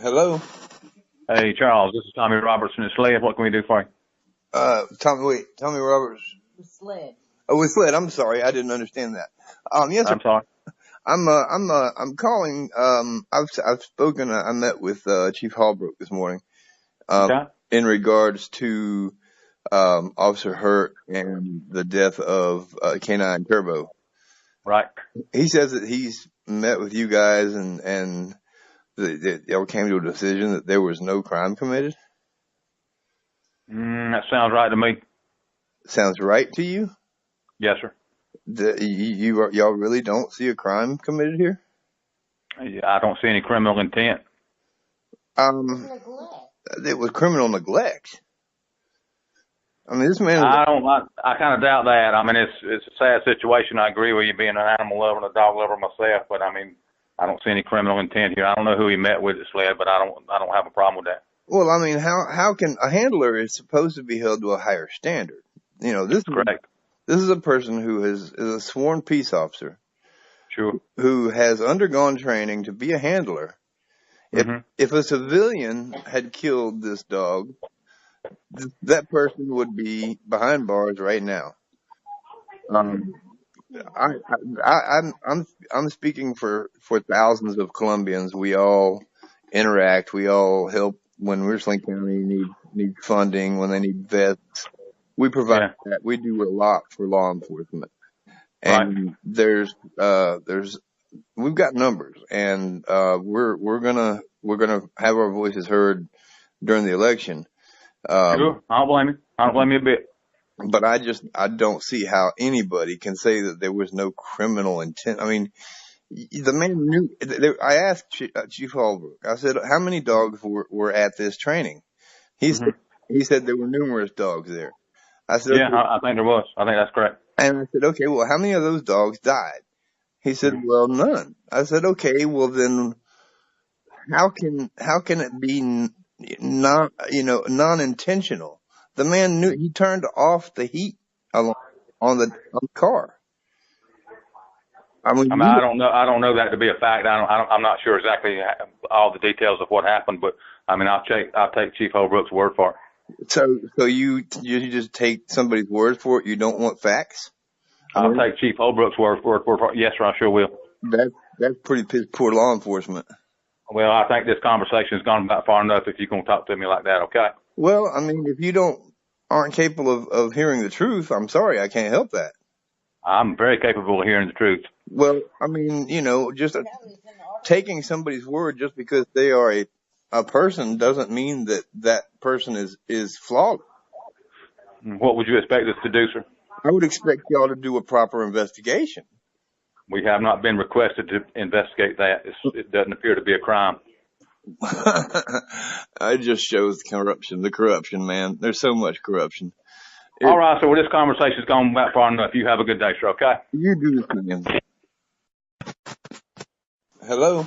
Hello? Hey, Charles, this is Tommy Robertson at S.L.E.D. What can we do for you? Tommy Roberts. With S.L.E.D. Oh, with S.L.E.D. I'm sorry, I didn't understand that. Yes, sir. I'm sorry. I'm calling. I've spoken. I met with Chief Holbrook this morning. Okay. In regards to Officer Hurt and the death of K9 Turbo. Right. He says that he's met with you guys and y'all came to a decision that there was no crime committed. That sounds right to me. Sounds right to you? Yes, sir. Y'all really don't see a crime committed here? I don't see any criminal intent. It was criminal neglect. I mean, this man. I kind of doubt that. I mean, it's a sad situation. I agree with you, being an animal lover and a dog lover myself. But I mean, I don't see any criminal intent here. I don't know who he met with at S.L.E.D, but I don't have a problem with that. Well, I mean, how can a handler is supposed to be held to a higher standard? You know, this Correct. This is a person who is a sworn peace officer. Sure. Who has undergone training to be a handler. If a civilian had killed this dog, that person would be behind bars right now. I'm speaking for thousands of Colombians. We all interact. We all help when Richland County need funding, when they need vets. We provide that. We do a lot for law enforcement. And we've got numbers, and we're gonna have our voices heard during the election. Sure, I don't blame you. I don't blame you a bit. But I don't see how anybody can say that there was no criminal intent. I mean, the man knew. I asked Chief Holbrook. I said, "How many dogs were at this training?" He said there were numerous dogs there. I said, "Yeah, I think there was. I think that's correct." And I said, "Okay, well, how many of those dogs died?" He said, "Well, none." I said, "Okay, well then, how can it be non-intentional?" The man knew. He turned off the heat on the car. I mean, I don't know. I don't know that to be a fact. I'm not sure exactly all the details of what happened, but I mean, I'll take Chief Holbrook's word for it. So you just take somebody's word for it? You don't want facts? I'll take Chief Holbrook's word for it. Yes, sir, I sure will. That's pretty piss poor law enforcement. Well, I think this conversation has gone about far enough if you're going to talk to me like that, okay? Well, I mean, if you aren't capable of hearing the truth, I'm sorry, I can't help that. I'm very capable of hearing the truth. Well, I mean, just taking somebody's word just because they are a person doesn't mean that person is flawed. What would you expect us to do, sir? I would expect y'all to do a proper investigation. We have not been requested to investigate that. It doesn't appear to be a crime. It just shows the corruption, man. There's so much corruption. All right, so this conversation's gone about far enough. You have a good day, sir, okay? You do this, man. Hello?